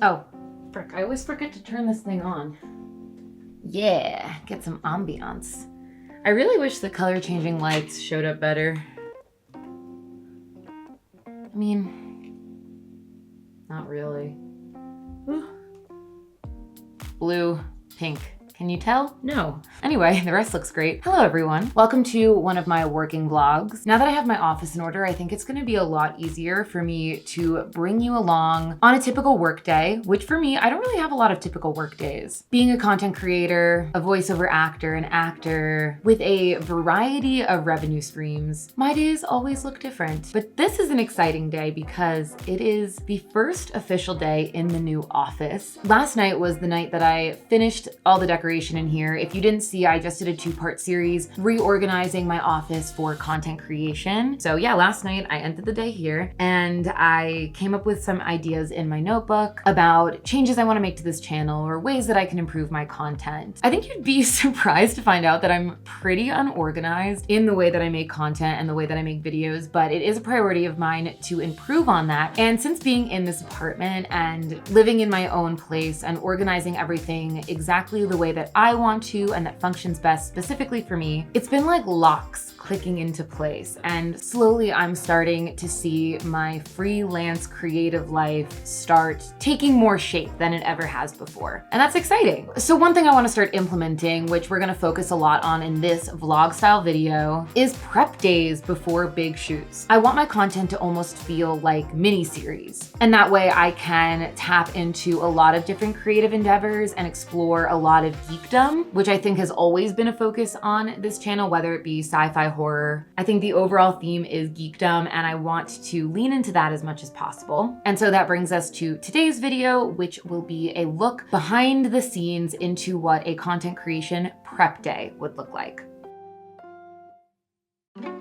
Oh, frick, I always forget to turn this thing on. Yeah, get some ambiance. I really wish the color changing lights showed up better. I mean, not really. Ooh. Blue, pink. Can you tell? No. Anyway, the rest looks great. Hello everyone. Welcome to one of my working vlogs. Now that I have my office in order, I think it's gonna be a lot easier for me to bring you along on a typical work day, which for me, I don't really have a lot of typical work days. Being a content creator, a voiceover actor, an actor, with a variety of revenue streams, my days always look different. But this is an exciting day because it is the first official day in the new office. Last night was the night that I finished all the decorations in here. If you didn't see, I just did a 2-part series reorganizing my office for content creation. So yeah, last night I ended the day here and I came up with some ideas in my notebook about changes I want to make to this channel or ways that I can improve my content. I think you'd be surprised to find out that I'm pretty unorganized in the way that I make content and the way that I make videos, but it is a priority of mine to improve on that. And since being in this apartment and living in my own place and organizing everything exactly the way that I want to and that functions best specifically for me, it's been like locks clicking into place. And slowly I'm starting to see my freelance creative life start taking more shape than it ever has before. And that's exciting. So one thing I want to start implementing, which we're going to focus a lot on in this vlog style video, is prep days before big shoots. I want my content to almost feel like mini series. And that way I can tap into a lot of different creative endeavors and explore a lot of geekdom, which I think has always been a focus on this channel, whether it be sci-fi, horror. I think the overall theme is geekdom and I want to lean into that as much as possible. And so that brings us to today's video, which will be a look behind the scenes into what a content creation prep day would look like.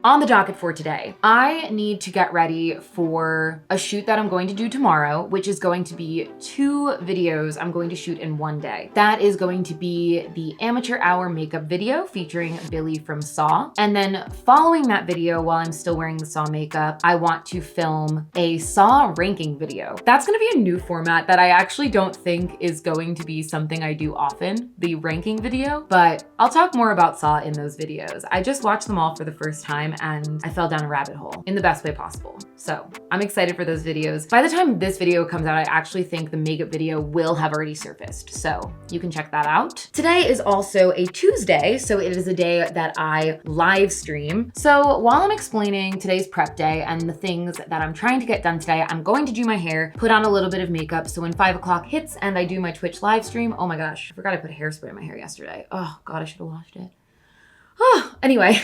On the docket for today, I need to get ready for a shoot that I'm going to do tomorrow, which is going to be 2 videos I'm going to shoot in one day. That is going to be the amateur hour makeup video featuring Billy from Saw. And then following that video, while I'm still wearing the Saw makeup, I want to film a Saw ranking video. That's gonna be a new format that I actually don't think is going to be something I do often, the ranking video, but I'll talk more about Saw in those videos. I just watched them all for the first time and I fell down a rabbit hole in the best way possible. So I'm excited for those videos. By the time this video comes out, I actually think the makeup video will have already surfaced. So you can check that out. Today is also a Tuesday, so it is a day that I live stream. So while I'm explaining today's prep day and the things that I'm trying to get done today, I'm going to do my hair, put on a little bit of makeup. So when 5 o'clock hits and I do my Twitch live stream, oh my gosh, I forgot I put hairspray in my hair yesterday. Oh God, I should have washed it. Anyway,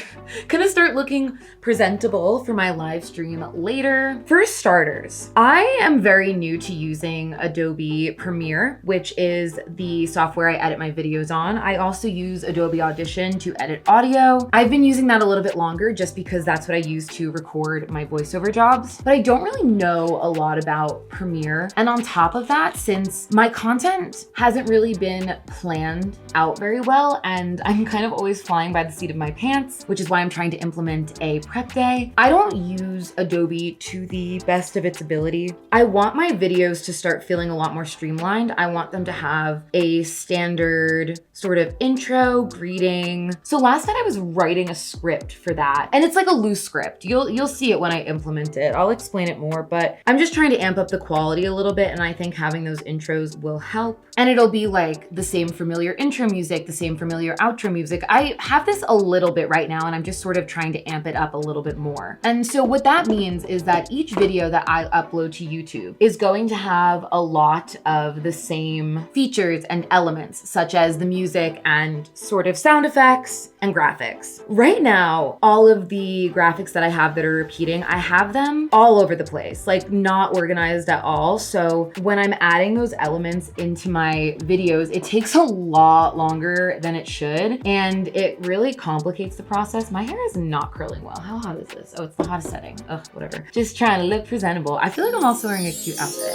gonna start looking presentable for my live stream later. For starters, I am very new to using Adobe Premiere, which is the software I edit my videos on. I also use Adobe Audition to edit audio. I've been using that a little bit longer just because that's what I use to record my voiceover jobs, but I don't really know a lot about Premiere. And on top of that, since my content hasn't really been planned out very well, and I'm kind of always flying by the seat of my pants, which is why I'm trying to implement a prep day, I don't use Adobe to the best of its ability. I want my videos to start feeling a lot more streamlined. I want them to have a standard sort of intro, greeting. So last night I was writing a script for that, and it's like a loose script. You'll see it when I implement it. I'll explain it more, but I'm just trying to amp up the quality a little bit, and I think having those intros will help. And it'll be like the same familiar intro music, the same familiar outro music. I have this a little bit right now, and I'm just sort of trying to amp it up a little bit more. And so what that means is that each video that I upload to YouTube is going to have a lot of the same features and elements, such as the music and sort of sound effects and graphics. Right now, all of the graphics that I have that are repeating, I have them all over the place, like not organized at all. So when I'm adding those elements into my videos, it takes a lot longer than it should, and it really complicates the process. My hair is not curling well. How hot is this? Oh, it's the hottest setting. Ugh, whatever. Just trying to look presentable. I feel like I'm also wearing a cute outfit,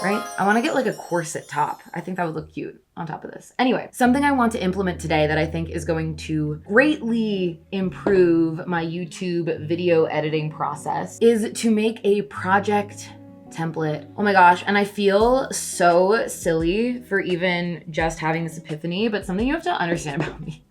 right? I want to get like a corset top. I think that would look cute on top of this. Anyway, something I want to implement today that I think is going to greatly improve my YouTube video editing process is to make a project template. Oh my gosh, and I feel so silly for even just having this epiphany, but something you have to understand about me.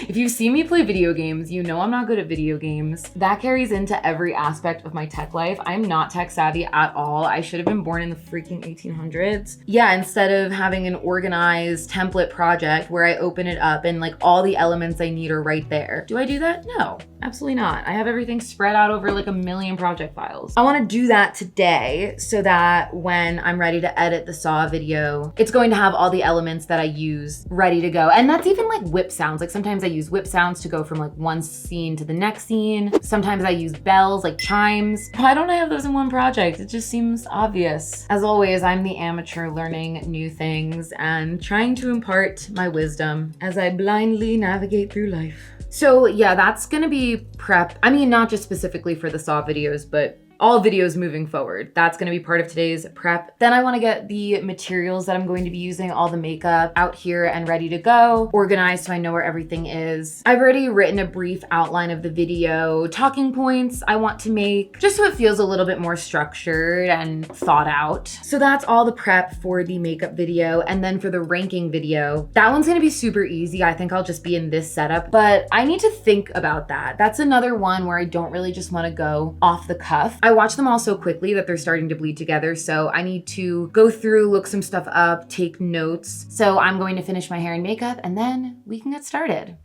If you see me play video games, you know I'm not good at video games. That carries into every aspect of my tech life. I'm not tech savvy at all. I should have been born in the freaking 1800s. Yeah, instead of having an organized template project where I open it up and like all the elements I need are right there. Do I do that? No, absolutely not. I have everything spread out over like a million project files. I want to do that today so that when I'm ready to edit the saw video, it's going to have all the elements that I use ready to go. And that's even like whip sounds. Like sometimes I use whip sounds to go from like one scene to the next scene. Sometimes I use bells, like chimes. Why don't I have those in one project? It just seems obvious. As always, I'm the amateur learning new things and trying to impart my wisdom as I blindly navigate through life. So yeah, that's gonna be prep. I mean, not just specifically for the saw videos, but all videos moving forward. That's gonna be part of today's prep. Then I wanna get the materials that I'm going to be using, all the makeup out here and ready to go, organized so I know where everything is. I've already written a brief outline of the video, talking points I want to make, just so it feels a little bit more structured and thought out. So that's all the prep for the makeup video. And then for the ranking video, that one's gonna be super easy. I think I'll just be in this setup, but I need to think about that. That's another one where I don't really just wanna go off the cuff. I watch them all so quickly that they're starting to bleed together. So I need to go through, look some stuff up, take notes. So I'm going to finish my hair and makeup and then we can get started.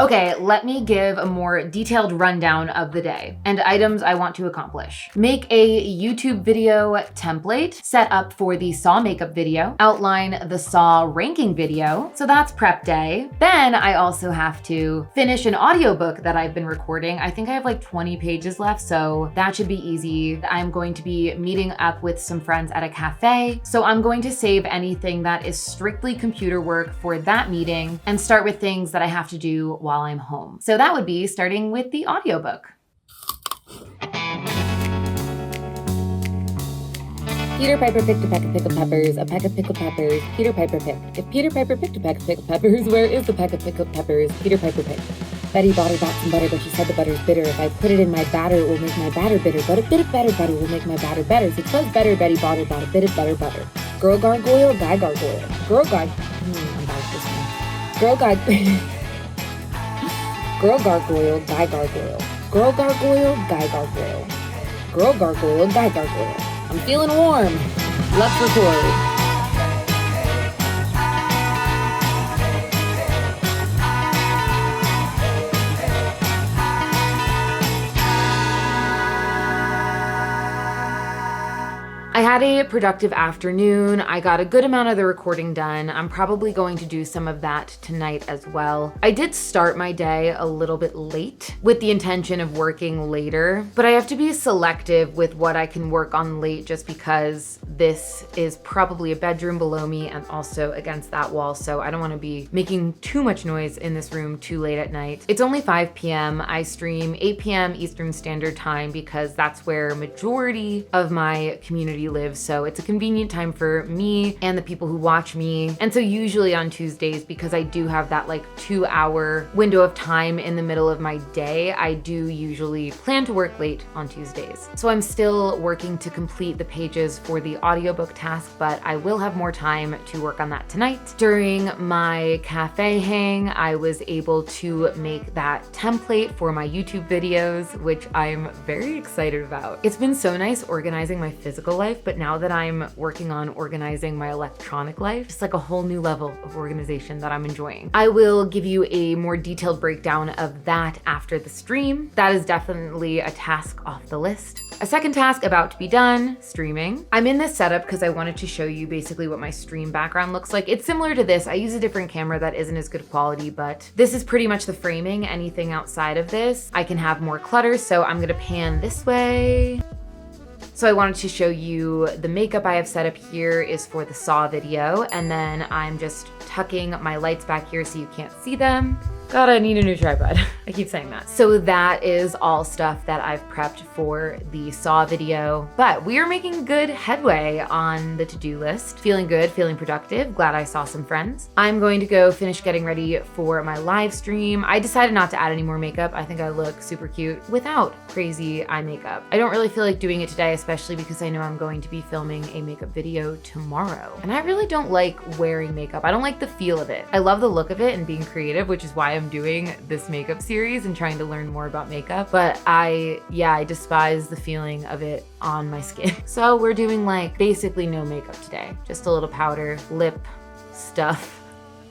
Okay, let me give a more detailed rundown of the day and items I want to accomplish. Make a YouTube video template, set up for the saw makeup video, outline the saw ranking video. So that's prep day. Then I also have to finish an audiobook that I've been recording. I think I have like 20 pages left, so that should be easy. I'm going to be meeting up with some friends at a cafe. So I'm going to save anything that is strictly computer work for that meeting and start with things that I have to do while I'm home. So that would be starting with the audiobook. Peter Piper picked a peck of pickled peppers, a peck of pickled peppers, Peter Piper picked. If Peter Piper picked a peck of pickled peppers, where is the peck of pickled peppers Peter Piper picked? Betty bought her back some butter, but she said the butter's bitter. If I put it in my batter, it will make my batter bitter. But a bit of better butter will make my batter better. So it was better, Betty bought her about a bit of better butter. Girl gargoyle, guy gargoyle. Girl gargoyle. I'm bad at this one. Girl gargoyle. Girl gargoyle, guy gargoyle. Girl gargoyle, guy gargoyle. Girl gargoyle, guy gargoyle. I'm feeling warm. Let's record. I had a productive afternoon. I got a good amount of the recording done. I'm probably going to do some of that tonight as well. I did start my day a little bit late with the intention of working later, but I have to be selective with what I can work on late just because this is probably a bedroom below me and also against that wall, so I don't want to be making too much noise in this room too late at night. It's only 5 p.m. I stream 8 p.m. Eastern Standard Time because that's where majority of my community lives, so it's a convenient time for me and the people who watch me. And so usually on Tuesdays, because I do have that like 2-hour window of time in the middle of my day, I do usually plan to work late on Tuesdays. So I'm still working to complete the pages for the audiobook task, but I will have more time to work on that tonight. During my cafe hang, I was able to make that template for my YouTube videos, which I'm very excited about. It's been so nice organizing my physical life, but now that I'm working on organizing my electronic life, it's like a whole new level of organization that I'm enjoying. I will give you a more detailed breakdown of that after the stream. That is definitely a task off the list. A second task about to be done, streaming. I'm in this setup because I wanted to show you basically what my stream background looks like. It's similar to this. I use a different camera that isn't as good quality, but this is pretty much the framing. Anything outside of this, I can have more clutter, so I'm gonna pan this way. So I wanted to show you the makeup I have set up here is for the Saw video, and then I'm just tucking my lights back here so you can't see them. God, I need a new tripod. I keep saying that. So that is all stuff that I've prepped for the Saw video, but we are making good headway on the to-do list. Feeling good, feeling productive. Glad I saw some friends. I'm going to go finish getting ready for my live stream. I decided not to add any more makeup. I think I look super cute without crazy eye makeup. I don't really feel like doing it today, especially because I know I'm going to be filming a makeup video tomorrow. And I really don't like wearing makeup. I don't like the feel of it. I love the look of it and being creative, which is why I'm doing this makeup series and trying to learn more about makeup. But I despise the feeling of it on my skin. So we're doing like basically no makeup today. Just a little powder, lip stuff,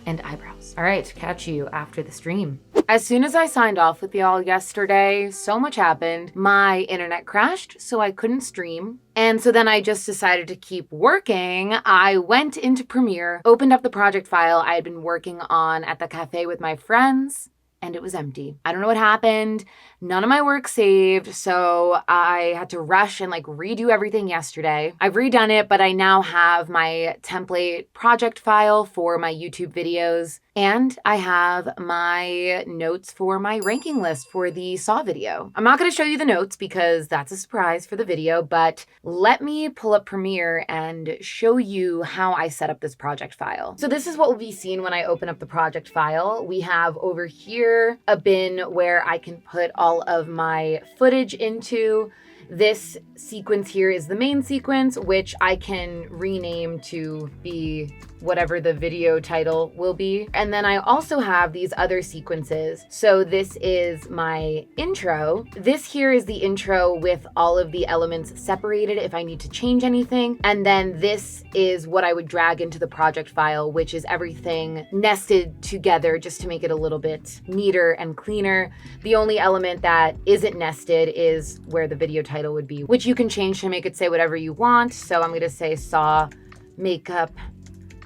and eyebrows. All right, catch you after the stream. As soon as I signed off with y'all yesterday, so much happened. My internet crashed, so I couldn't stream. And so then I just decided to keep working. I went into Premiere, opened up the project file I had been working on at the cafe with my friends, and it was empty. I don't know what happened. None of my work saved, so I had to rush and like redo everything yesterday. I've redone it, but I now have my template project file for my YouTube videos, and I have my notes for my ranking list for the Saw video. I'm not gonna show you the notes because that's a surprise for the video, but let me pull up Premiere and show you how I set up this project file. So this is what will be seen when I open up the project file. We have over here a bin where I can put all of my footage into. This sequence here is the main sequence, which I can rename to be whatever the video title will be. And then I also have these other sequences. So this is my intro. This here is the intro with all of the elements separated if I need to change anything. And then this is what I would drag into the project file, which is everything nested together just to make it a little bit neater and cleaner. The only element that isn't nested is where the video title would be, which you can change to make it say whatever you want. So I'm gonna say Saw makeup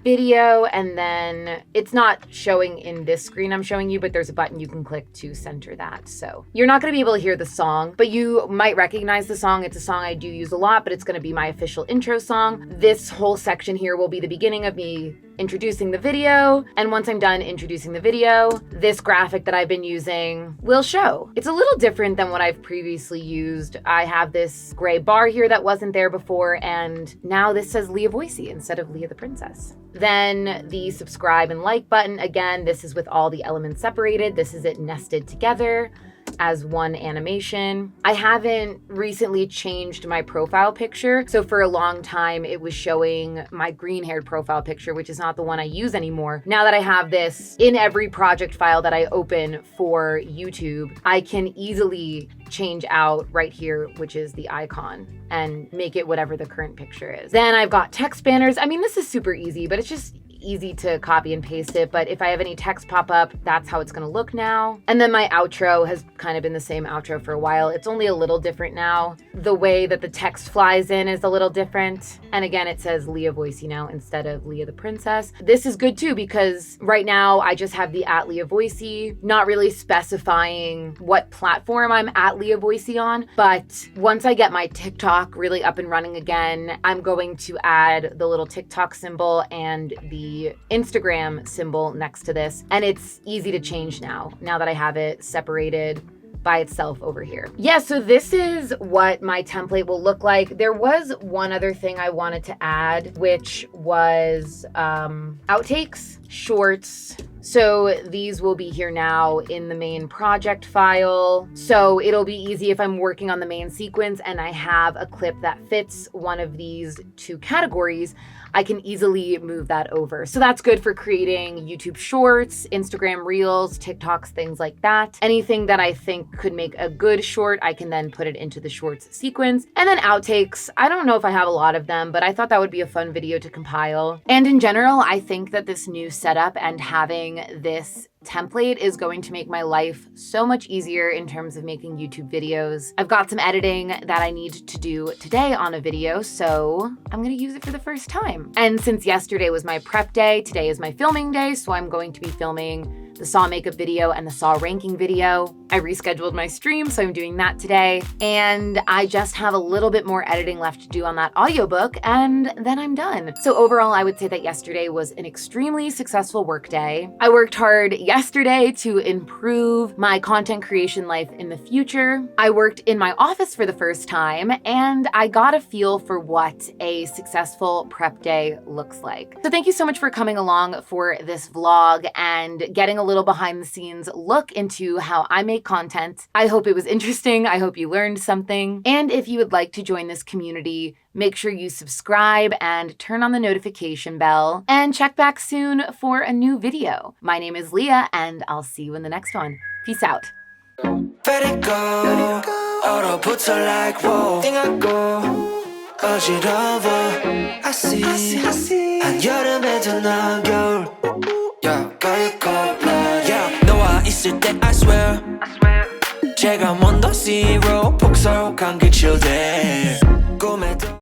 video, and then it's not showing in this screen I'm showing you, but there's a button you can click to center that. So you're not gonna be able to hear the song, but you might recognize the song. It's a song I do use a lot, but it's gonna be my official intro song. This whole section here will be the beginning of me introducing the video, and once I'm done introducing the video, this graphic that I've been using will show. It's a little different than what I've previously used. I have this gray bar here that wasn't there before, and now this says Leah Voicey instead of Leah the Princess. Then the subscribe and like button, again, this is with all the elements separated. This is it nested together as one animation. I haven't recently changed my profile picture. So for a long time, it was showing my green-haired profile picture, which is not the one I use anymore. Now that I have this in every project file that I open for YouTube, I can easily change out right here, which is the icon, and make it whatever the current picture is. Then I've got text banners. I mean, this is super easy, but it's just easy to copy and paste it, but if I have any text pop up, that's how it's gonna look now. And then my outro has kind of been the same outro for a while. It's only a little different now. The way that the text flies in is a little different. And again, it says Leah Voicey now instead of Leah the Princess. This is good too, because right now I just have the @Leah Voicey, not really specifying what platform I'm @Leah Voicey on. But once I get my TikTok really up and running again, I'm going to add the little TikTok symbol and the Instagram symbol next to this. And it's easy to change now that I have it separated by itself over here. Yeah, so this is what my template will look like. There was one other thing I wanted to add, which was outtakes, shorts. So these will be here now in the main project file. So it'll be easy if I'm working on the main sequence and I have a clip that fits one of these two categories, I can easily move that over. So that's good for creating YouTube shorts, Instagram reels, TikToks, things like that. Anything that I think could make a good short, I can then put it into the shorts sequence. And then outtakes, I don't know if I have a lot of them, but I thought that would be a fun video to compile. And in general, I think that this new setup and having this template is going to make my life so much easier in terms of making YouTube videos. I've got some editing that I need to do today on a video, so I'm gonna use it for the first time. And since yesterday was my prep day, today is my filming day, so I'm going to be filming the Saw makeup video and the Saw ranking video. I rescheduled my stream, so I'm doing that today. And I just have a little bit more editing left to do on that audiobook, and then I'm done. So overall, I would say that yesterday was an extremely successful work day. I worked hard yesterday to improve my content creation life in the future. I worked in my office for the first time, and I got a feel for what a successful prep day looks like. So thank you so much for coming along for this vlog and getting a little behind the scenes look into how I make content. I hope it was interesting. I hope you learned something. And if you would like to join this community, make sure you subscribe and turn on the notification bell, and check back soon for a new video. My name is Leah, and I'll see you in the next one. Peace out. Let it go. 얼어붙어 like whoa. 띵하고 어지러워. I see. 한여름에도 난 겨울. Yeah, got cold blood. Yeah, 너와 있을 때 I swear. 제가 먼저 zero 폭설한 그 chill day.